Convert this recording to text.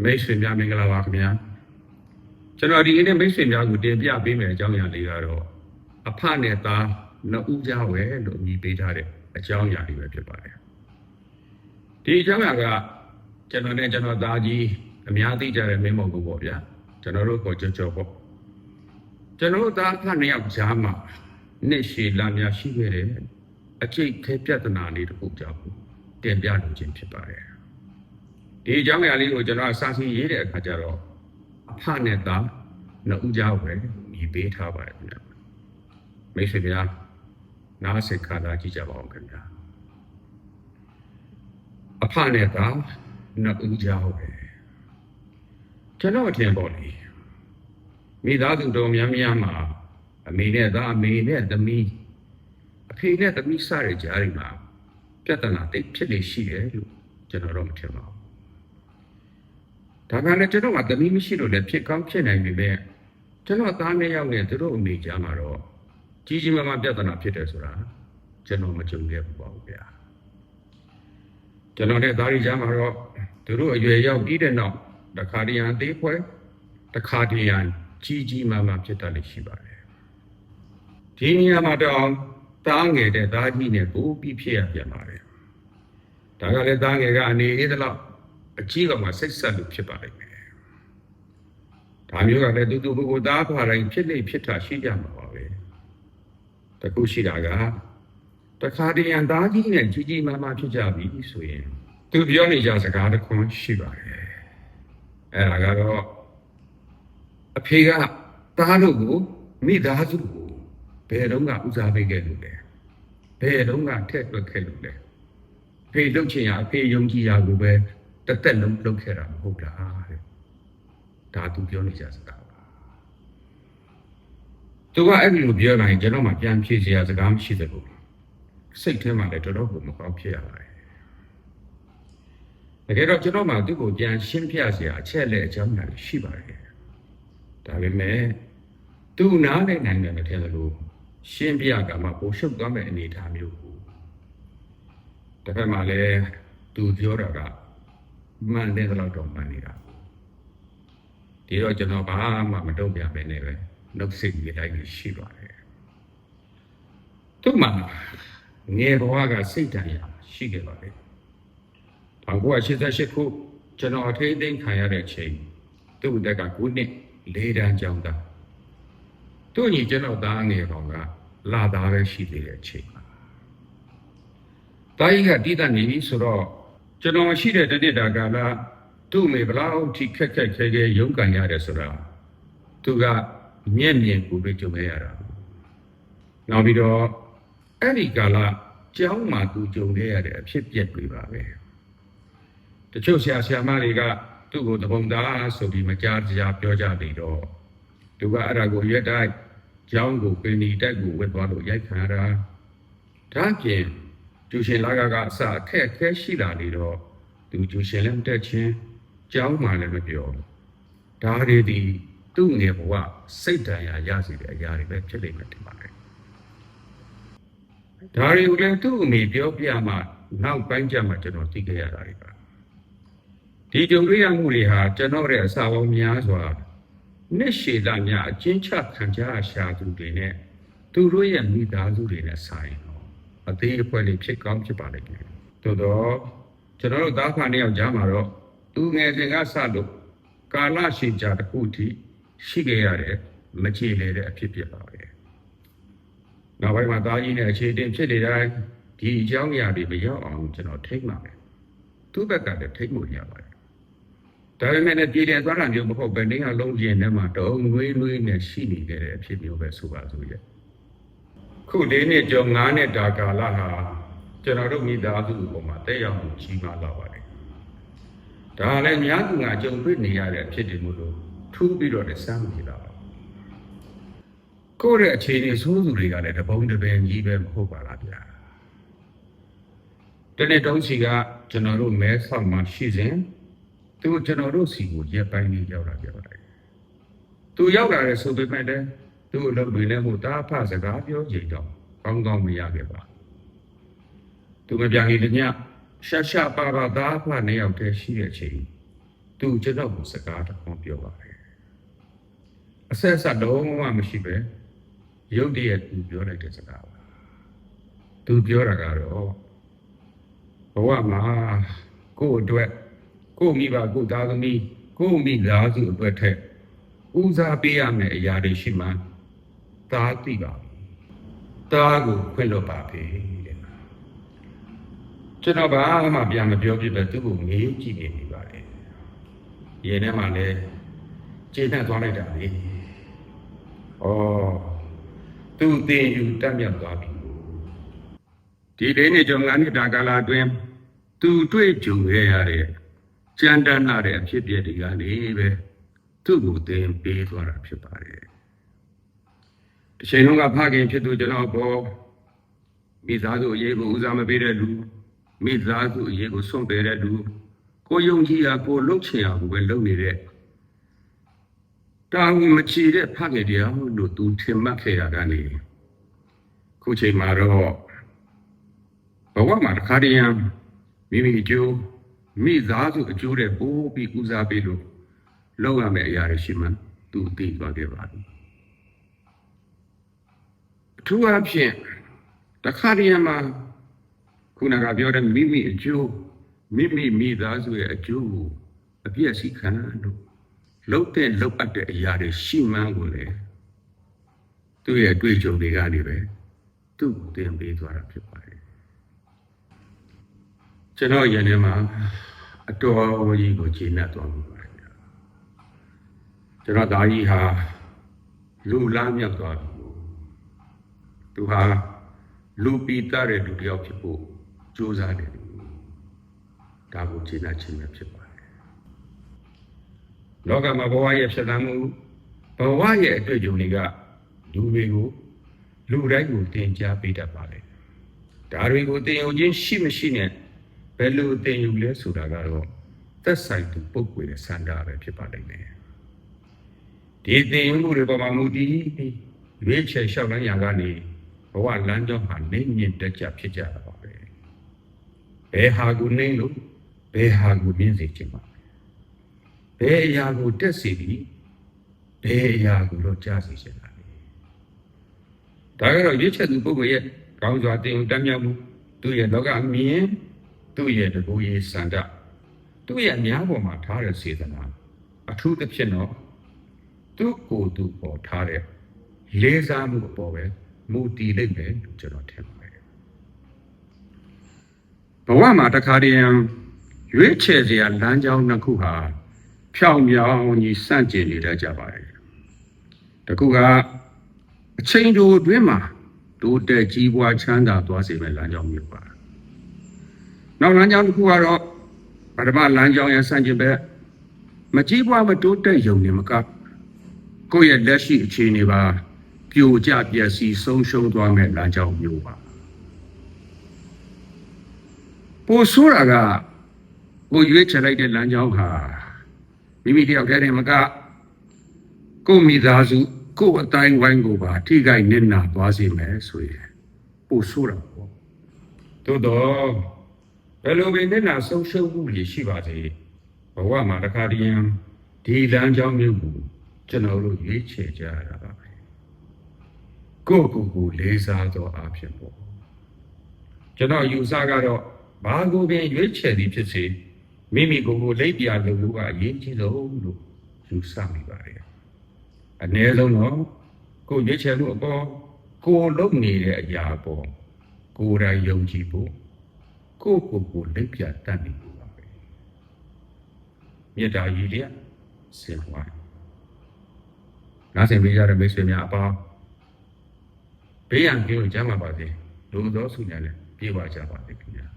မိတ်ဆွေများမင်္ဂလာပါခင်ဗျာကျွန်တော်ဒီနေ့မိတ်ဆွေများကိုတင်ပြပေးမယ်အကြောင်းအရာလေးကတော့အဖနဲ့သားနှစ်ဦးကြားဝယ်လို့အမည်ပေးထားတဲ့အကြောင်းအရာလေးပဲဖြစ်ပါတယ်ဒီအကြောင်းအရာကကျွန်တော်နဲ့ကျွန်တော်သားကြီးအများသိကြတဲ့မင်းမောင်ကိုပေါ့ဗျာကျွန်တော်တို့ကိုကြောပေါ့ကျွန်တော်တို့သားဖနှစ်ယောက်ကြားမှာနှစ်ရှည်လများရှိခဲ့တဲ့အကျိတ်ခဲပြဿနာလေးတစ်ခုကြောင့်တင်ပြလိုခြင်းဖြစ်ပါတယ်ဒီအကြောင်းအရာလေးကိုကျွန်တော်စာစီရေးတဲ့အခါကျတော့အဖနဲ့သားနှစ်ဦးကြားပဲညီပေးထားပါတယ်ခင်ဗျာမိတ်ဆွေများနားစိတ်ခါသားကြည့်ကြပါဦးခင်ဗျာအဖနဲ့သားနှစ်ဦးကြားပဲကျွန်တော်အထင်ပေါ့လေမိသားစုတော်များများမှာအမေနဲ့သားအမေနဲ့သမီးအဖေနဲ့သမီးစတဲ့ကြားတွေမှာပြဿနာတိတ်ဖြစ်နေရှိတယ်လို့ကျွန်တော်တော့မထင်ပါဘူးဒါကလည်းကျွန်တော်ကသမီးမရှိလို့လည်းဖြစ်ကောင်းဖြစ်နိုင်ပြီပဲကျွန်တော်သားနှစ်ယောက်နဲ့သူတို့အမေကြားမှာတော့ကြီးကြီးမားမားပြဿနာဖြစ်တယ်ဆိုတာကျွန်တော်မကြုံခဲ့ဘူးပါဘူးဗျာကျွန်တော်နဲ့သားရီကြားမှာတော့သူတို့အရွယ်ရောက်ပြီးတဲ့နောက်တစ်ခါတည်းရန်သေးဖွဲတစ်ခါတည်းရန်ကြီးကြီးမားမားဖြစ်တတ်လိမ့်ရှိပါတယ်ဒီနေရာမှာတော့သားငယ်တဲ့သားကြီးနဲ့ပိုပြီးဖြစ်ရပြန်ပါတယ်ဒါကလည်းသားငယ်ကအနေအေးသလောက်အကြီးကမှစိတ်ဆက်လို့ဖြစ်ပါလိမ့်မယ်ဒါမျိုးကလည်းတူကိုသားဖာတိုင်းဖြစ်နေဖြစ်တာရှိကြမှာပါပဲတခုရှိတာကတခါတည်းရန်သားကြီးနဲ့ကြီးကြီးမားမားဖြစ်ကြပြီဆိုရင်သူပြောနေကြစကားတစ်ခွန်းရှိပါတယ်အဲ့ဒါကတော့အဖေကသားတို့ကိုမိသားစုကိုဘယ်တော့မှဦးစားပေးခဲ့လို့လဲဘယ်တော့မှထည့်တွက်ခဲ့လို့လဲအဖေလုပ်ချင်ရအဖေယုံကြည်ရကိုပဲတသက်လုံးလုပ်ခဲ့တာမဟုတ်တာတဲ့ဒါသူပြောနေကြစကားပါသူကအဲ့ဒီလိုပြောနိုင်ကျွန်တော်မှပြန်ဖြေစရာစကားမရှိသလိုစိတ်ထဲမှာလည်းတော်တော်ကိုမကောင်းဖြစ်ရပါတယ်တကယ်တော့ကျွန်တော်မှသူ့ကိုပြန်ရှင်းပြစရာအချက်လက်အကြောင်းအရာရှိပါတယ်ဒါပေမဲ့သူနားနဲ့နိုင်တယ်မထင်သလိုရှင်းပြကမှပိုရှုပ်သွားမယ့်အနေအထားမျိုးကိုတစ်ဖက်မှာလည်းသူပြောတာကမှန်တယ်တော့မှန်နေတာဒီတော့ကျွန်တော်ဘာမှမတုံ့ပြန်ပဲနဲ့ပဲနှုတ်ဆက်ပြီးလိုက်နေရှိပါတယ်သူ့မှာငယ်ဘဝကစိတ်ဓာတ်ရရှိခဲ့ပါတယ်1988ခုကျွန်တော်အထိတ်သိမ်းခံရတဲ့အချိန်သူ့တက်က9နှစ်4တန်းကျောင်းသားသူ့ညီကျွန်တော်သားငယ်ကောင်ကလာသားပဲရှိသေးတဲ့အချိန်ပါတာကြီးကတည်တတ်နေပြီဆိုတော့ကျွန်တော်ရှိတဲ့တနစ်တာကလာသူ့အမေဘလောက်ထိခက်ခဲရုန်းကန်ရတယ်ဆိုတာသူကမျက်မြင်ကိုပဲကြုံရတာနောက်ပြီးတော့အဲ့ဒီကာလကျောင်းမှာသူကြုံခဲ့ရတဲ့အဖြစ်ပြက်တွေပါပဲတချို့ဆရာမတွေကသူ့ကိုတပုံသားဆိုပြီးမကြားကြားပြောကြပြီးတော့သူကအဲ့ဒါကိုရက်တိုက်ကျောင်းကိုပင်ဒီတိုက်ကိုဝတ်သွားလို့ရိုက်ခံရတာဒါပြင်ကျူရှင်လာကအစအခက်ခဲရှိလာနေတော့သူကျူရှင်လည်းမတက်ချင်းကျောင်းမှလည်းမပြောဒါတွေဒီသူ့ငယ်ဘဝစိတ်ဓာတ်ရစေတဲ့အရာတွေပဲဖြစ်လိမ့်မယ်ထင်ပါတယ်ဒါတွေကိုလည်းသူ့အမေပြောပြမှနောက်ပိုင်းကျမှကျွန်တော်သိခဲ့ရတာတွေပါဒီကြုံတွေ့ရမှုတွေဟာကျွန်တော်ရဲ့အစာပေါင်းများစွာနှစ်ရှည်လများအကျဉ်းချခံကြရှာသူတွေနဲ့သူတို့ရဲ့မိသားစုတွေနဲ့ဆိုင်အသေးအဖွဲလေးဖြစ်ကောင်းဖြစ်ပါလိမ့်မယ်သို့တော့ကျွန်တော်တို့သားဖာနှစ်ယောက်ကြားမှာတော့သူငယ်စဉ်ကစလို့ကာလရှည်ကြာတစ်ခုထိရှိခဲ့ရတဲ့မချေလေတဲ့အဖြစ်ဖြစ်ပါပဲနောက်ပိုင်းမှာသားကြီးနဲ့အခြေတင်ဖြစ်နေတိုင်းဒီအကြောင်းအရာတွေမရောက်အောင်ကျွန်တော်ထိတ်မှာပဲသူ့ဘက်ကလည်းထိတ်မှုရပါတယ်ဒါပေမဲ့လည်းပြည်တယ်သွားတာမျိုးမဟုတ်ပဲနေရာလုံးကျင်ထဲမှာတုံးငွေနဲ့ရှိနေတဲ့အဖြစ်မျိုးပဲဆိုပါစို့ရဲ့ခု၄နှစ်ကျော်9နှစ်တာကာလဟာကျွန်တော်တို့မိသားစုအပေါ်မှာတက်ရောက်မှုကြီးမားလာပါတယ်ဒါလည်းများသူငါကြုံတွေ့နေရတဲ့အဖြစ်တွေမို့လို့ထူးပြီးတော့လည်းစမ်းမဖြစ်တာပါကိုယ့်ရဲ့အခြေအနေဆိုးစုတွေကလည်းတပုံးတစ်ပင်ကြီးပဲမဟုတ်ပါလားဗျာတနေ့တုံးစီကကျွန်တော်တို့မဲဆောက်မှာရှိစဉ်သူကျွန်တော်တို့စီကိုရက်ပိုင်းလေးရောက်လာကြပါတယ်သူရောက်လာတဲ့ဆိုပေမဲ့လည်းသူ့အလုပ်တွေနဲ့ဟိုတားဖစကားပြောကြတော့ကောင်းကောင်းမရခဲ့ပါသူမပြန်ခင်တညရှာပါသားဖနှစ်ယောက်တည်းရှိတဲ့အချိန်သူ သူကျွန်တော်ကိုစကားတစ်ခုပြောပါတယ်အဆက်ဆက်လုံးဝမရှိပဲရုပ်တရက်သူပြောလိုက်တဲ့စကားပါသူပြောတာကတော့ဘဝမှာကိုယ့်အတွက်ကိုယ့်မိဘကိုယ့်သားသမီးကိုယ့်မိသားစုအတွက်ထက်ဦးစားပေးရမယ့်အရာတွေရှိမှသားသိပါဘူးသားကိုခွင့်လွှတ်ပါပဲတဲ့ကျွန်တော်ဘာမှပြန်မပြောပြပဲသူ့ကိုငေးကြည့်နေပါတယ်ရေထဲမှာလည်းကျေနပ်သွားလိုက်တာလေဩသူ့တင်ယူတက်မြတ်သွားပြီဒီလေးနေ့ကျော်9နှစ်တာကာလအတွင်းသူတွေ့ကြုံခဲ့ရတဲ့ကြမ်းတမ်းလာတဲ့အဖြစ်အပျက်တွေကနေပဲသူ့ကိုသင်ပေးသွားတာဖြစ်ပါတယ်တစ်ချိန်လုံးကဖခင်ဖြစ်သူကျွန်တော်ပေါ်မိသားစုအရေးကိုဦးစားမပေးတဲ့လူမိသားစုအရေးကိုစွန့်ပယ်တဲ့လူကိုယုံကြည်ရာကိုလှုပ်ချင်ရာကိုပဲလုပ်နေတဲ့တာဝန်မချီတဲ့ဖခင်တရားလို့သူထင်မှတ်ခဲ့ရတာနေခုချိန်မှာတော့ဘဝမှာတစ်ခါတည်းမိမိအကျိုးမိသားစုအကျိုးတဲ့ပိုးပြီးဦးစားပေးလို့လုပ်ရမယ့်အရာတွေရှိမှသူသိသွားခဲ့ပါပြီအထူးအဖြင့်တစ်ခါတည်းမှာခုနကပြောတဲ့မိမိအကျိုးမိသားစုရဲ့အကျိုးကိုအပြည့်အစုံခံလို့လုပ်အပ်တဲ့အရာတွေရှိမှန်းကိုလေသူ့ရဲ့အတွေ့အကြုံတွေကနေပဲသူ့ကိုသင်ပေးသွားတာဖြစ်ပါတယ်ကျွန်တော်ယနေ့မှာအတော်ကြီးကိုကျေနပ်သွားမှာပါကျွန်တော်သားကြီးဟာလူလားမြောက်သွားပြီသူဟာလူပီတာတဲ့လူတစ်ယောက်ဖြစ်ဖို့ကြိုးစားတယ်ဒါကိုကျေနပ်ခြင်းပဲဖြစ်ပါတယ်လောကမှာဘဝရဲ့ဖြစ်တမ်းမှုဘဝရဲ့အတွေ့အကြုံတွေကလူတွေကိုလူတိုင်းကိုသင်ကြားပေးတတ်ပါလေဒါတွေကိုသင်ယူခြင်းရှိမရှိနဲ့ဘယ်လိုသင်ယူလဲဆိုတာကတော့သက်ဆိုင်သူပုဂ္ဂိုလ်ရဲ့စံတာပဲဖြစ်ပါလိမ့်မယ်ဒီသင်ယူမှုတွေပေါ်မှာမူတည်ပြီးရွေးချယ်လျှောက်လန်းရာကနေဘဝလမ်းကြောင်းဟာနေမြင့်တက်ကြဖြစ်ကြတာပါပဲဘယ်ဟာကိုနေလို့ဘယ်ဟာကိုမြင့်စေခြင်းပါဘယ်အရာကိုတက်စေပြီးဘယ်အရာကိုတော့ကြားစေချင်တာလဲဒါကတော့ရွေးချယ်သူပုဂ္ဂိုလ်ရဲ့ကောင်းစွာသင်ယူတတ်မြောက်မှုသူ့ရဲ့လောကအမြင်သူ့ရဲ့တကူရေးစံတသူ့ရဲ့အများပေါ်မှာထားတဲ့စေတနာအထူးသဖြင့်တော့သူ့ကိုယ်သူပေါ်ထားတဲ့လေးစားမှုအပေါ်ပဲမူတည်လိမ့်မယ်လို့ကျွန်တော်ထင်ပါတယ်ဘဝမှာတစ်ခါတည်းရွေးချယ်စရာလမ်းကြောင်းနှစ်ခုဟာဖြောင်မြောင်ကြီးစန့်ကျင်နေတတ်ကြပါတယ်တခုကအချိန်တိုအတွင်းမှာတိုးတက်ကြီးပွားချမ်းသာသွားစေမယ့်လမ်းကြောင်းမျိုးပါနောက်လမ်းကြောင်းတစ်ခုကတော့ပထမလမ်းကြောင်းရဲ့စန့်ကျင်ဘက်မကြီးပွားမတိုးတက်ရုံနဲ့မကကိုယ့်ရဲ့လက်ရှိအခြေအနေပါပြိုကျပျက်စီးဆုံးရှုံးသွားမယ့်လမ်းကြောင်းမျိုးပါပိုဆိုးတာကကိုရွေးချယ်လိုက်တဲ့လမ်းကြောင်းဟာမိမိတယောက်တည်းမကကိုမိသားစုကိုအတိုင်းဝိုင်းကိုပါထိခိုက်နစ်နာသွားစေမယ်ဆိုရင်ပိုဆိုးတာပေါ့သို့တော့ဘယ်လိုပဲနစ်နာဆုံးရှုံးမှုတွေရှိပါစေဘဝမှာတစ်ခါတည်းဒီလမ်းကြောင်းမျိုးကိုကျွန်တော်တို့ရွေးချယ်ကြရတာပါပဲကိုလေးစားသောအဖြစ်ပေါ့ကျွန်တော်ယူဆကတော့ဘာကိုပင်ရွေးချယ်သည်ဖြစ်စေမိမိကိုလိပ်ပြလုပ်လို့ကအရေးကြီးဆုံးလို့ယူဆမိပါတယ်အနည်းဆုံးတော့ကိုရွေးချယ်လို့အပေါ်ကိုလုပ်နေတဲ့အရာပေါ်ကိုယ်တိုင်ယုံကြည်ဖို့ကိုလိပ်ပြတတ်နေဖို့ပါပဲမေတ္တာရည်လျက်စင်ဝါနားဆင်ပေးကြတဲ့မိတ်ဆွေများအပေါင်းဘေးရန်ကင်းကိုကျမ်းပါပါစေလူသောဆုညာနဲ့ပြေပါကြပါစေခင်ဗျာ